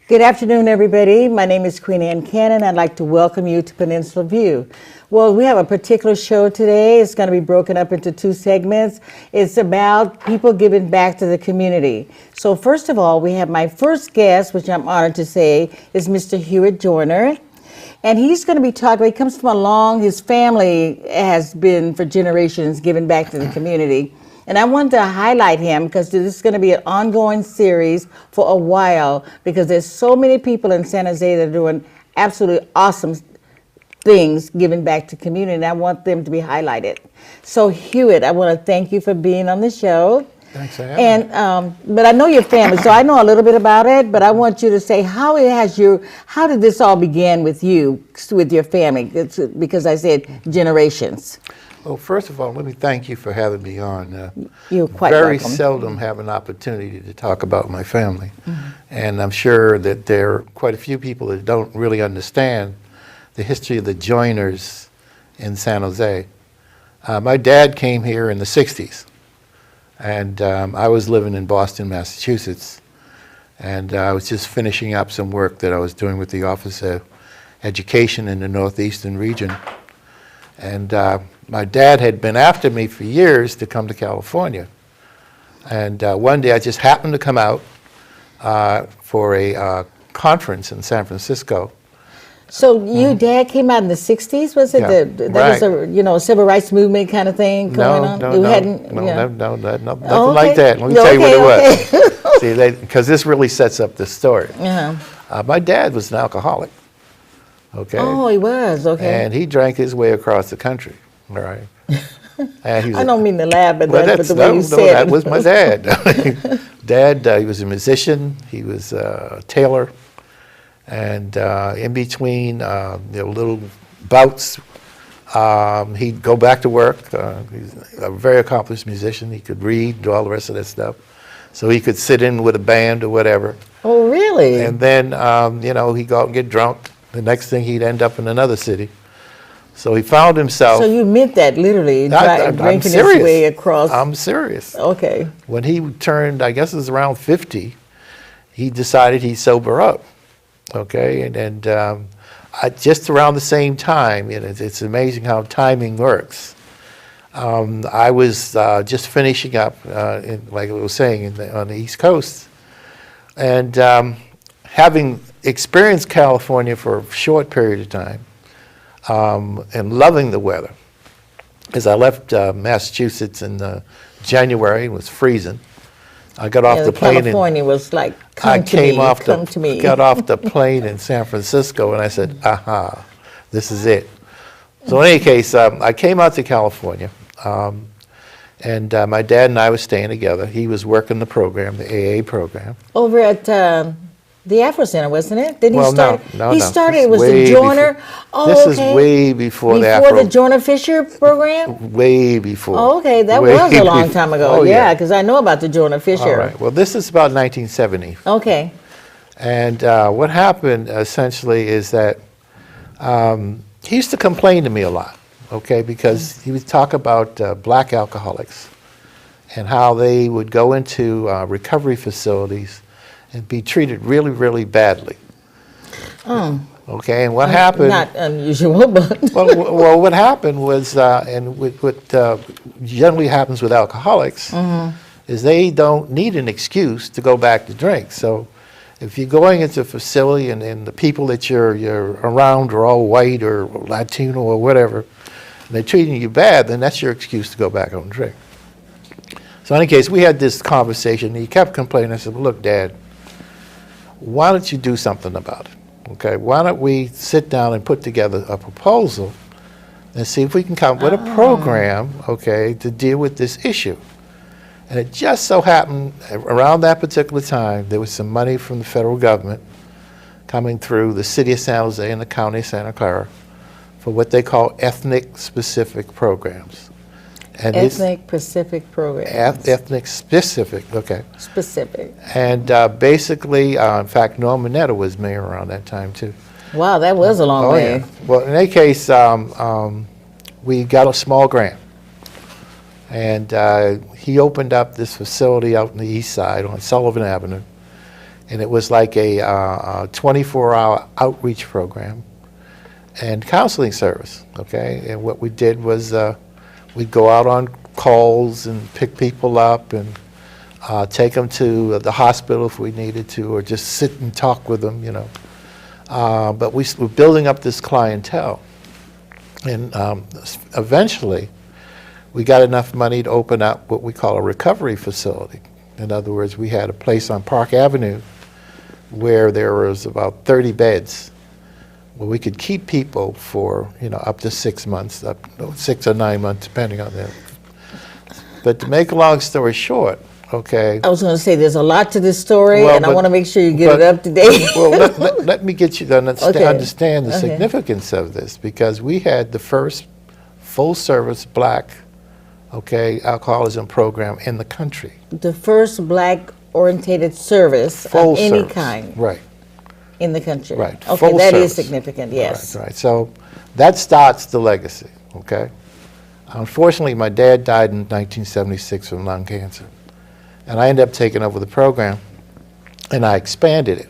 Good afternoon, everybody. My name is Queen Ann Cannon. I'd like to welcome you to Peninsula View. Well, we have a particular show today. It's going to be broken up into two segments. It's about people giving back to the community. So first of all, we have my first guest, which I'm honored to say, is Mr. Joyner. And he's going to be talking, he comes from his family has been for generations giving back to the community. And I wanted to highlight him because this is going to be an ongoing series for a while because there's so many people in San Jose that are doing absolutely awesome things giving back to community, and I want them to be highlighted. So Hewitt, I want to thank you for being on the show. Thanks for having me. But I know your family, so I know a little bit about it, but I want you to say how did this all begin with you, with your family? It's because I said generations. Well, first of all, let me thank you for having me on. You're quite very welcome. seldom have an opportunity to talk about my family. And I'm sure that there are quite a few people that don't really understand the history of the Joyners in San Jose. My dad came here in the 60s, and I was living in Boston, Massachusetts, and I was just finishing up some work that I was doing with the Office of Education in the Northeastern region. And my dad had been after me for years to come to California. And one day I just happened to come out for a conference in San Francisco. So your dad came out in the 60s? Was it Yeah, that was a civil rights movement kind of thing going on? Nothing Oh, like okay. that. Let me tell you what it was. Okay. See, because this really sets up the story. Uh-huh. My dad was an alcoholic. Okay. Oh, he was, okay. And he drank his way across the country. All right. And he was I don't mean to laugh, but well, that's the way you said it. that was my dad. Dad, he was a musician. He was a tailor. And in between little bouts, he'd go back to work. He's a very accomplished musician. He could read, do all the rest of that stuff. So he could sit in with a band or whatever. Oh, really? And then, he'd go out and get drunk. The next thing, he'd end up in another city. So he found himself. So you meant that literally, I'm drinking his serious. way across. I'm serious. Okay. When he turned, I guess it was around 50, he decided he'd sober up. Okay, and just around the same time, it's amazing how timing works. I was just finishing up, like I was saying, on the East Coast, and having experienced California for a short period of time, and loving the weather. As I left Massachusetts in January, it was freezing. I got off the plane. California was like, come to me. I got off the plane in San Francisco, and I said, aha, this is it. So in any case, I came out to California, and my dad and I were staying together. He was working the program, the AA program. Over at the Afro Center, wasn't it? Didn't Well, he start? no. He started, This it was is the way Joyner. before- Oh, This okay. is way before the Before Afro. the Joyner Fisher program? Way before. Oh, okay. That Way was a long before. time ago. Oh, Yeah, because I know about the Joyner Fisher. All right. Well, this is about 1970. Okay. And what happened essentially is that he used to complain to me a lot, okay, because he would talk about black alcoholics and how they would go into recovery facilities and be treated really, really badly. Okay, and what happened? Not unusual, but. well, what happened was, and what generally happens with alcoholics, is they don't need an excuse to go back to drink. So if you're going into a facility and the people that you're around are all white or Latino or whatever, and they're treating you bad, then that's your excuse to go back out and drink. So in any case, we had this conversation. He kept complaining. I said, well, look, Dad, why don't you do something about it? Okay, why don't we sit down and put together a proposal and see if we can come up with a program, okay, to deal with this issue. And it just so happened, around that particular time, there was some money from the federal government coming through the city of San Jose and the county of Santa Clara for what they call ethnic-specific programs. And Ethnic-specific programs. Ethnic-specific, okay. Specific. And basically, in fact, Norm Mineta was mayor around that time, too. Wow, that was a long way. Yeah. Well, in any case, we got a small grant. And he opened up this facility out on the east side on Sullivan Avenue. And it was like a 24-hour outreach program and counseling service, okay? And what we did was we'd go out on calls and pick people up and take them to the hospital if we needed to, or just sit and talk with them, you know. But we were building up this clientele. And eventually, we got enough money to open up what we call a recovery facility. In other words, we had a place on Park Avenue where there was about 30 beds where we could keep people for, you know, up to 6 months, 6 or 9 months, depending on them. But to make a long story short, okay. I was going to say there's a lot to this story, Well, and I want to make sure you get it up to date. Well, let me get you to understand the Okay. significance of this, because we had the first full-service black, okay, alcoholism program in the country. The first black-orientated service Full of any service. kind Right. in the country. Right. Okay, Full that is service. significant, yes. Right. So that starts the legacy, okay? Unfortunately, my dad died in 1976 from lung cancer. And I ended up taking over the program, and I expanded it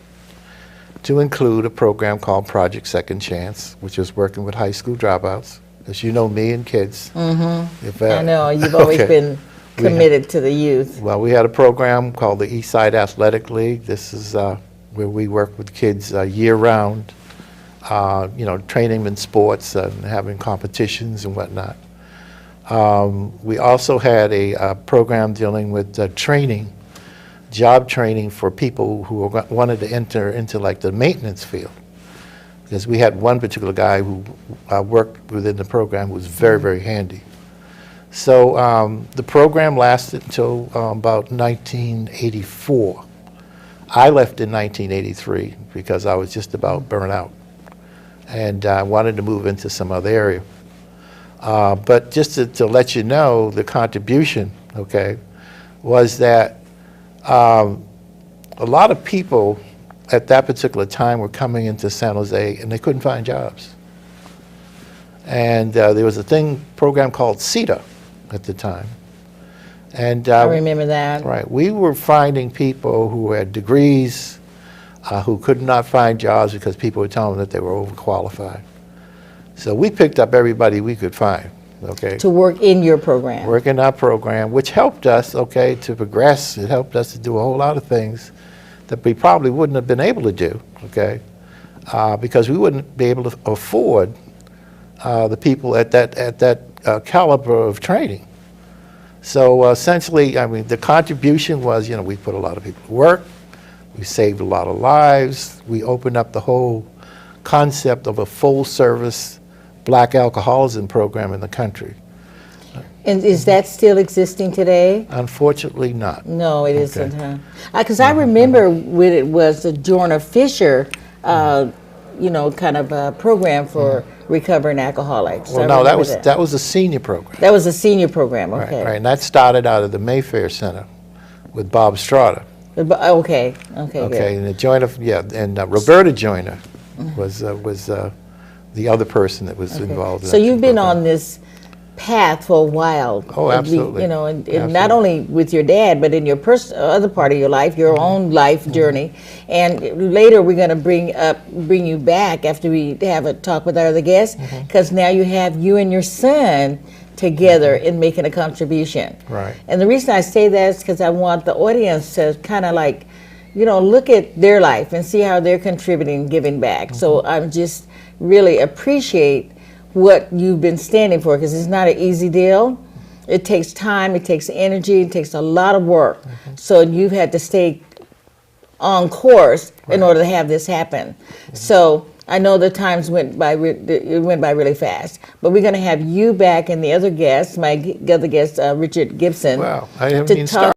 to include a program called Project Second Chance, which is working with high school dropouts. As you know, me and kids. Mm-hmm. I know, you've always Okay. been committed to the youth. Well, we had a program called the Eastside Athletic League. This is where we work with kids year-round, you know, training them in sports and having competitions and whatnot. We also had a program dealing with training, job training for people who wanted to enter into like the maintenance field. Because we had one particular guy who worked within the program who was very, very handy. So the program lasted until about 1984. I left in 1983 because I was just about burnt out, and I wanted to move into some other area. But just to let you know, the contribution, okay, was that a lot of people at that particular time were coming into San Jose and they couldn't find jobs. And there was a program called CETA at the time. And I remember that. right, we were finding people who had degrees who could not find jobs because people were telling them that they were overqualified. So we picked up everybody we could find, okay? To work in your program. Work in our program, which helped us, okay, to progress. It helped us to do a whole lot of things that we probably wouldn't have been able to do, okay? Because we wouldn't be able to afford the people at that caliber of training. So essentially, I mean, the contribution was, you know, we put a lot of people to work, we saved a lot of lives, we opened up the whole concept of a full-service black alcoholism program in the country. And is that still existing today? Unfortunately not. No, it isn't, huh? Because I remember when it was the Joyner Fisher, you know, kind of a program for recovering alcoholics. Well, I no, remember that was a senior program. That was a senior program, okay. Right, and that started out of the Mayfair Center with Bob Strada. Okay, Okay, and the Joyner, yeah, and Roberta Joyner was the other person that was involved in So that you've been program. on this path for a while. Oh, absolutely. You know, and Absolutely. not only with your dad, but in your other part of your life, your own life journey. And later we're going to bring you back after we have a talk with our other guests, because now you have you and your son together in making a contribution. Right. And the reason I say that is because I want the audience to kind of like, you know, look at their life and see how they're contributing, giving back. So I'm just really appreciate what you've been standing for, because it's not an easy deal. It takes time, it takes energy, it takes a lot of work. So you've had to stay on course in order to have this happen. So I know the times went by really fast, but we're going to have you back and the other guests, my other guest, Richard Gibson, Wow, I haven't to even talk